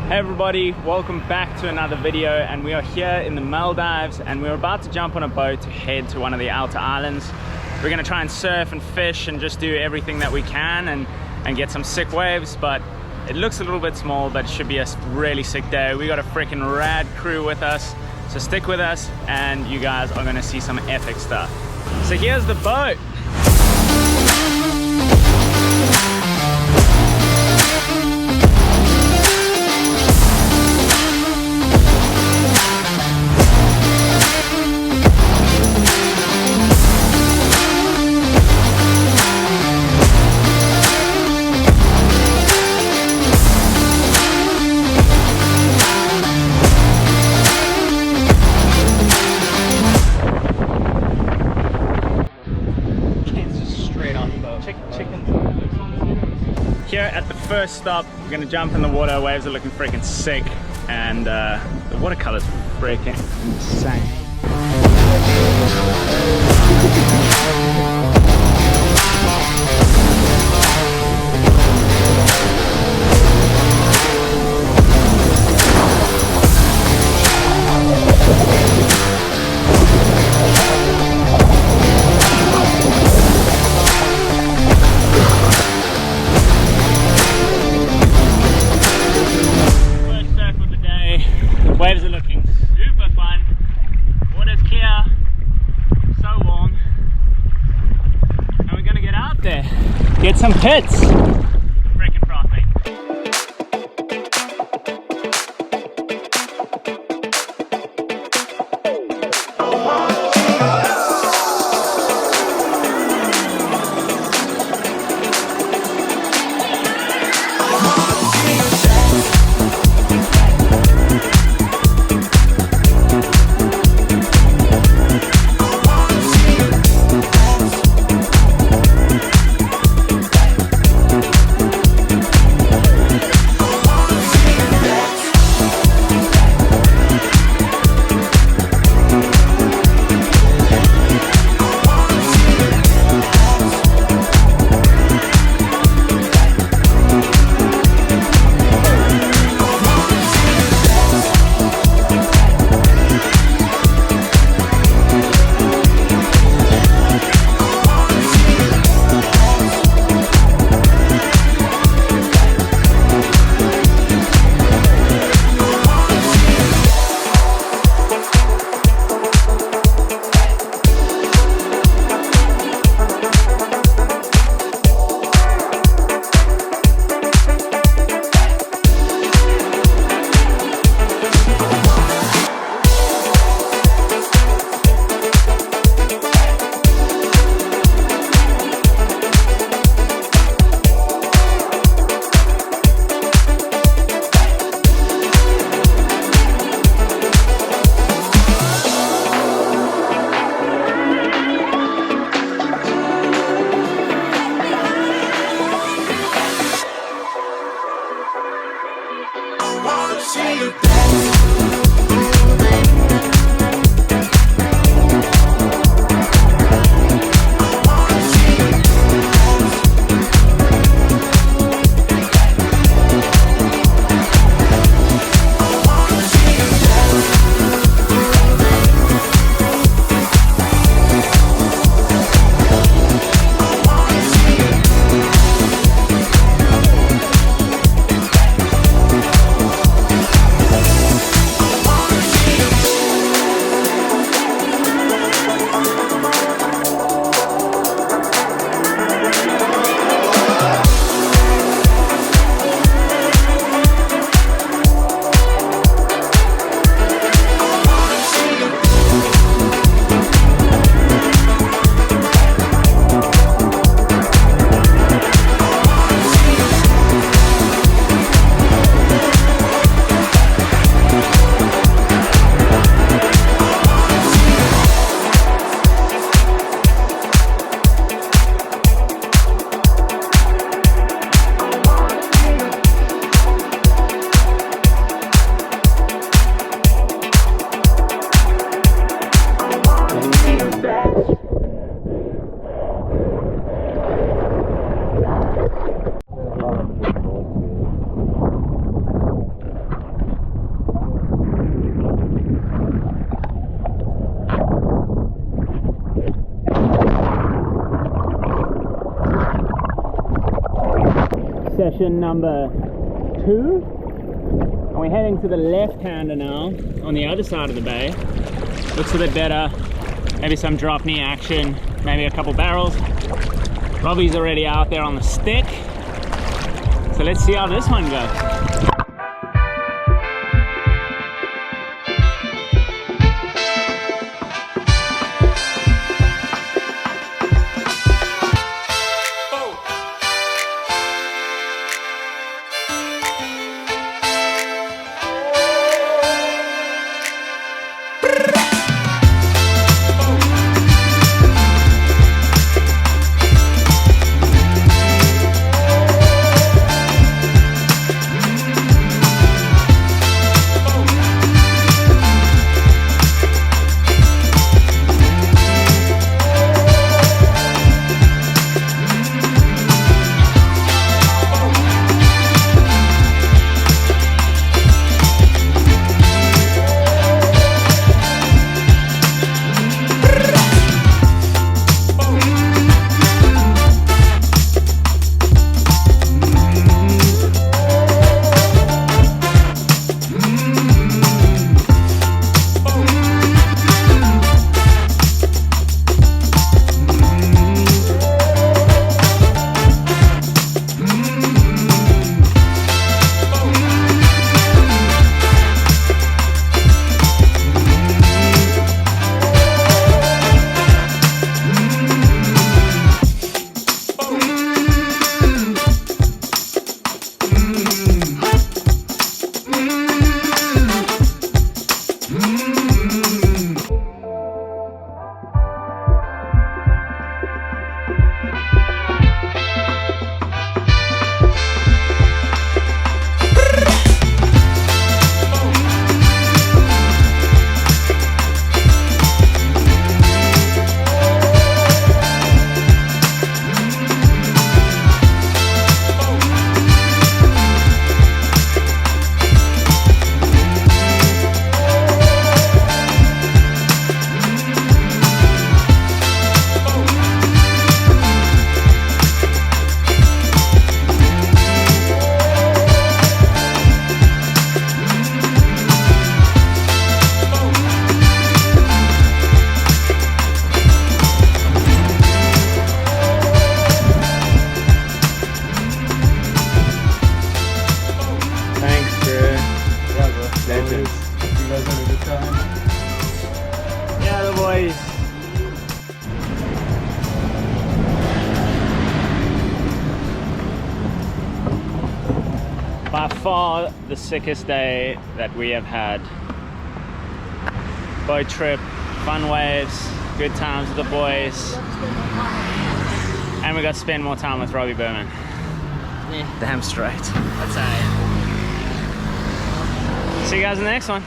Hey everybody, welcome back to another video, and we are here in the Maldives and we're about to jump on a boat to head to one of the outer islands. We're gonna try and surf and fish and just do everything that we can and get some sick waves, but it looks a little bit small, but it should be a really sick day. We got a freaking rad crew with us, so stick with us and you guys are gonna see some epic stuff. So here's the boat. Here at the first stop, we're gonna jump in the water. Waves are looking freaking sick, and the watercolor's freaking insane. Waves are looking super fun. Water's clear, so warm, and we're gonna get out there, get some hits. Freaking frothy. section number 2. And we're heading to the left-hander now, on the other side of the bay. Looks a bit better. Maybe some drop knee action, maybe a couple barrels. Robbie's already out there on the stick. So let's see how this one goes. By far the sickest day that we have had. Boat trip, fun waves, good times with the boys. And we got to spend more time with Robbie Berman. Yeah. Damn straight. That's alright. See you guys in the next one.